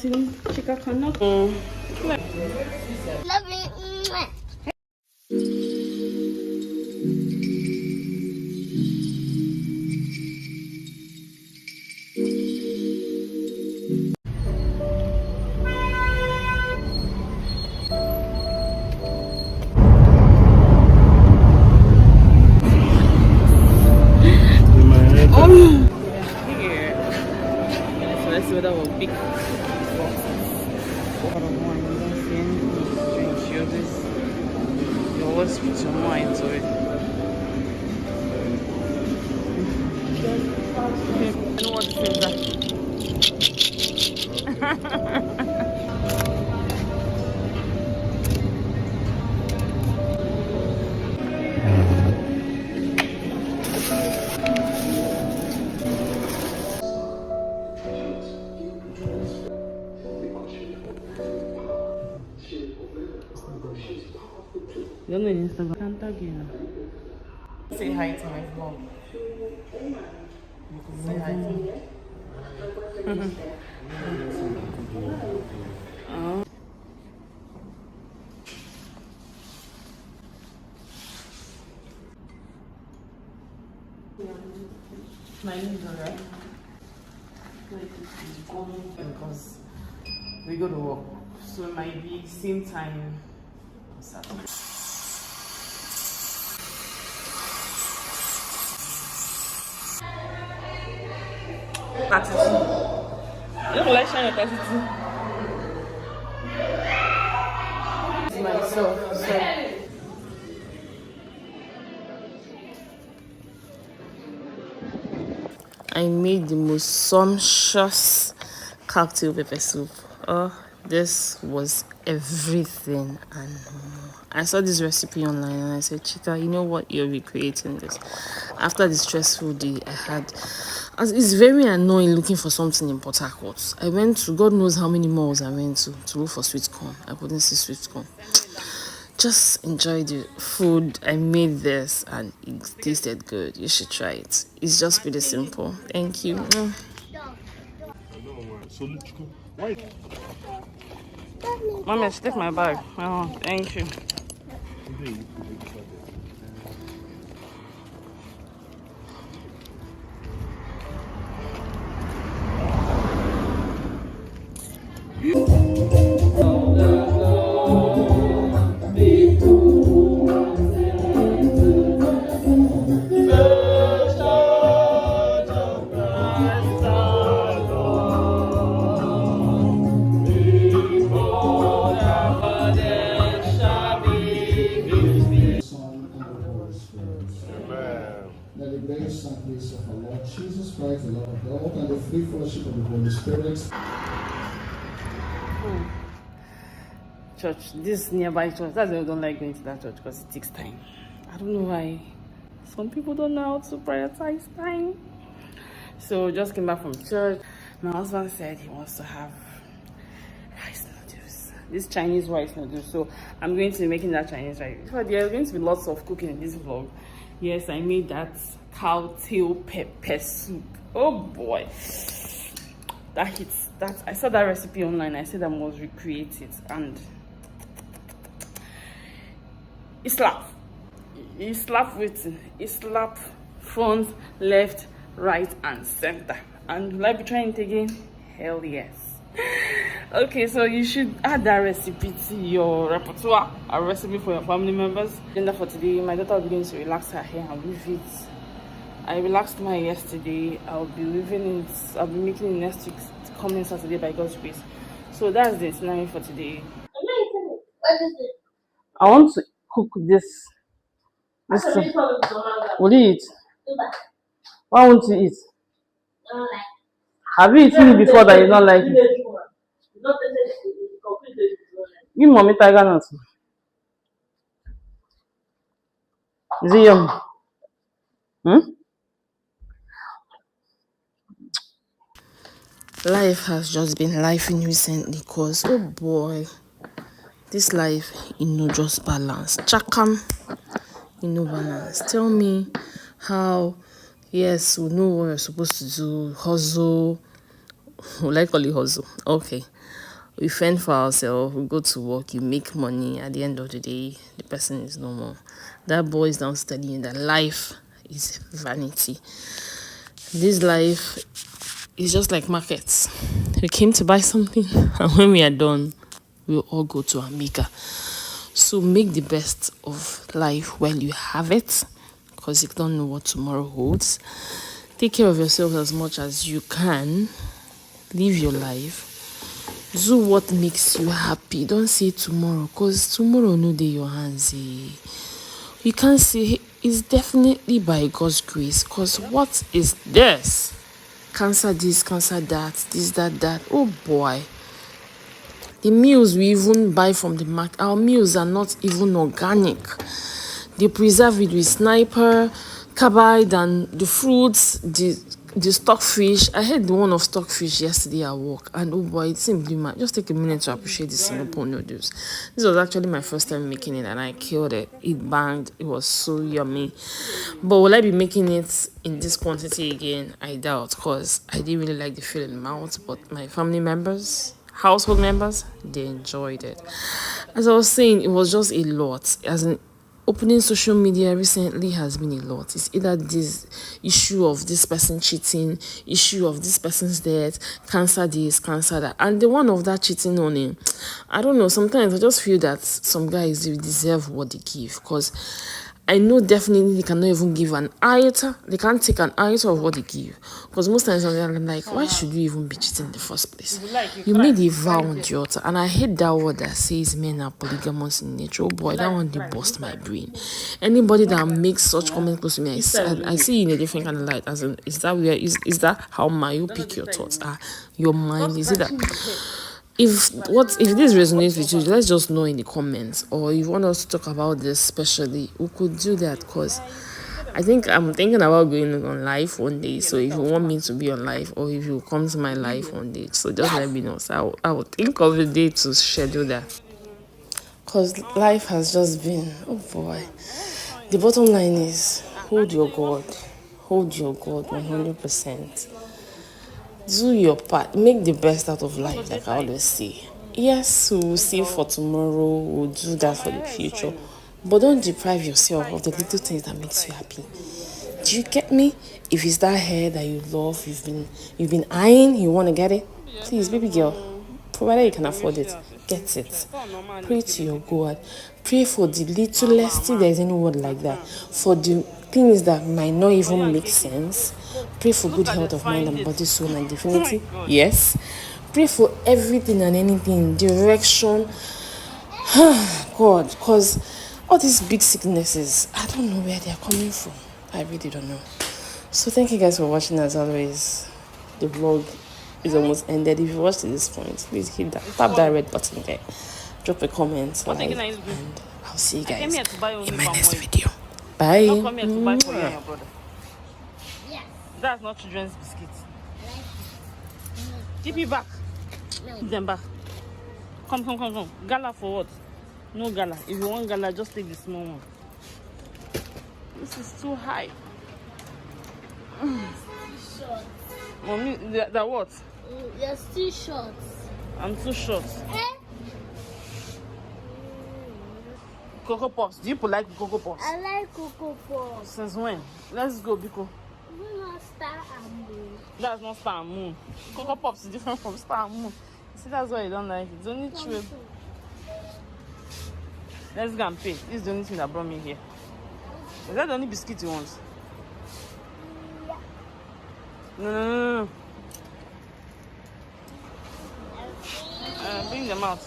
nothing Chika cannot. Love you. Here. So let's see whether we'll pick boxes. What of wine? You don't see any drinks. You always put some wine to it. I know what to say that. You don't know Instagram. Can't tag you now. Say hi to my vlog. Say hi to me. Oh. My name is alright. Because we go to work, so it might be same time on Saturday. Attitude. You don't like shine your attitude. It's myself. So. I made the most sumptuous cocktail pepper soup. Oh, this was everything and more. I saw this recipe online and I said, Chika, you know what? You're recreating this. After the stressful day I had, it's very annoying looking for something in porthacourt. I went to, God knows how many malls I went to look for sweet corn. I couldn't see sweet corn. Just enjoy the food. I made this and it tasted good. You should try it. It's just pretty simple. Thank you. Mommy, take my bag. Oh, thank you. Of our Lord Jesus Christ, the love of God, and the free fellowship of the Holy Spirit. Church, this nearby church, that's why I don't like going to that church because it takes time. I don't know why. Some people don't know how to prioritize time. So just came back from church. My husband said he wants to have rice noodles. This Chinese rice noodles. So I'm going to be making that Chinese rice. But there's going to be lots of cooking in this vlog. Yes, I made that cow tail pepper soup. Oh boy, that hits. That I saw that recipe online. I said I must recreate it, and it slap. It slap with it slap front, left, right, and center. And will I be trying it again? Hell yes. Okay, so you should add that recipe to your repertoire, a recipe for your family members. Agenda for today, my daughter will begin to relax her hair and weave it. I relaxed mine yesterday. I'll be weaving it. I'll be making it next week, coming Saturday by God's grace. So that's the scenario for today. I want to cook this. Thing. Will you eat? Why won't you eat? Have you eaten it before that you don't like it? You mommy tiger nut. Is it yum? Life has just been lifing recently because oh boy, this life just balance. Chakam, balance. Tell me how. Yes, we know what we're supposed to do. Hustle, Will I call it hustle? Okay. We fend for ourselves, we go to work, you make money. At the end of the day, the person is no more. That boys down studying that life is vanity. This life is just like markets. We came to buy something, and when we are done, we'll all go to our maker. So make the best of life while you have it, because you don't know what tomorrow holds. Take care of yourself as much as you can. Live your life. Do what makes you happy. Don't say tomorrow, because tomorrow no dey your hands. You can't say it's definitely by God's grace, because what is this? Cancer this, cancer that, this, that. Oh boy. The meals we even buy from the market, our meals are not even organic. They preserve it with sniper, carbide, and the fruits, the stockfish. I had the one of stockfish yesterday at work, and oh boy, it simply mad. Just take a minute to appreciate the Singapore noodles. This was actually my first time making it, and I killed it. It banged. It was so yummy. But will I be making it in this quantity again? I doubt, because I didn't really like the feel in my mouth. But my family members, household members, they enjoyed it. As I was saying, it was just a lot. As in, opening social media recently has been a lot. It's either this issue of this person cheating, issue of this person's death, cancer this, cancer that, and the one of that cheating on him. I don't know, sometimes I just feel that some guys, they deserve what they give, because I know definitely they cannot even give an iota. They can't take an iota of what they give. Because most times I'm like, why should you even be cheating in the first place? You made a vow on the altar. And I hate that word that says men are polygamous in nature. Oh boy, that one they bust my brain. Anybody that makes such comment close to me, I see in a different kind of light. As in, is that how myopic your thoughts are? Your mind, is it that? If this resonates with you, let's just know in the comments. Or if you want us to talk about this specially, we could do that, because I think I'm thinking about going on live one day. So if you want me to be on live, or if you come to my live one day, so just let me know. So I will think of a day to schedule that, because life has just been, oh boy. The bottom line is, hold your God 100%. Do your part. Make the best out of life, like I always say. Yes, we'll save for tomorrow. We'll do that for the future. But don't deprive yourself of the little things that makes you happy. Do you get me? If it's that hair that you love, you've been eyeing, you want to get it, please, baby girl, provided you can afford it, get it. Pray to your God. Pray for the littlest thing, there's any word like that. For the things that might not even make sense. Pray for good health of mind and body, soul, and divinity. Yes. Pray for everything and anything. Direction. God, because all these big sicknesses, I don't know where they're coming from. I really don't know. So thank you guys for watching. As always, the vlog is almost ended. If you watched to this point, please tap that red button there. Drop a comment, like, and I'll see you guys in my next video. Bye. Not come here to buy for you and your brother. Yes. That's not children's biscuits. Keep it back. No. Keep them back. Come. Gala for what? No gala. If you want gala, just take the small one. This is too high. It's too short. Mommy, that what? You're too short. I'm too short. Cocoa Pops. Do you like Cocoa Pops? I like Cocoa Pops. Since when? Let's go, Biko. Star and Moon. That's not Star and Moon. Cocoa Pops is different from Star and Moon. See, that's why you don't like it. It's only true. Let's go and pay. This is the only thing that brought me here. Is that the only biscuit you want? Yeah. No. Bring them out.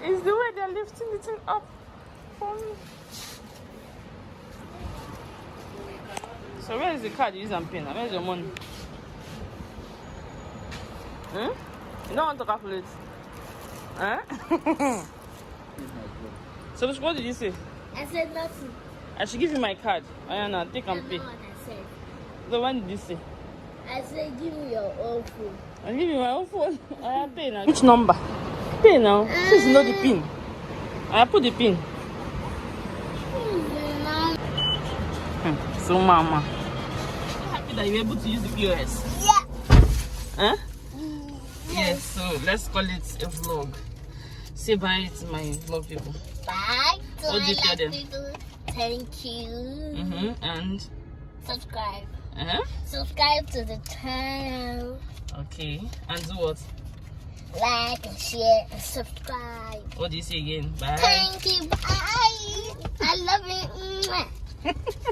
It's the way they're lifting the thing up for me. So where is the card you use and pin? Where's your money? You don't want to calculate? Huh? So what did you say? I said nothing. I should give you my card. Ayana, take and pay. What I said. So when did you say? I said give me your own phone. I give you my own phone. I pay now. Which number? Pay now. Since you know the pin. I put the pin. So mama. Happy that you're able to use the POS. Yeah. Huh? Yes, so let's call it a vlog. Say bye to my vlog people. Bye to What do you my tell them? people. Thank you. And Subscribe. Subscribe to the channel. Okay. And do what? Like and share and subscribe. What do you say again? Bye. Thank you. Bye. I love you.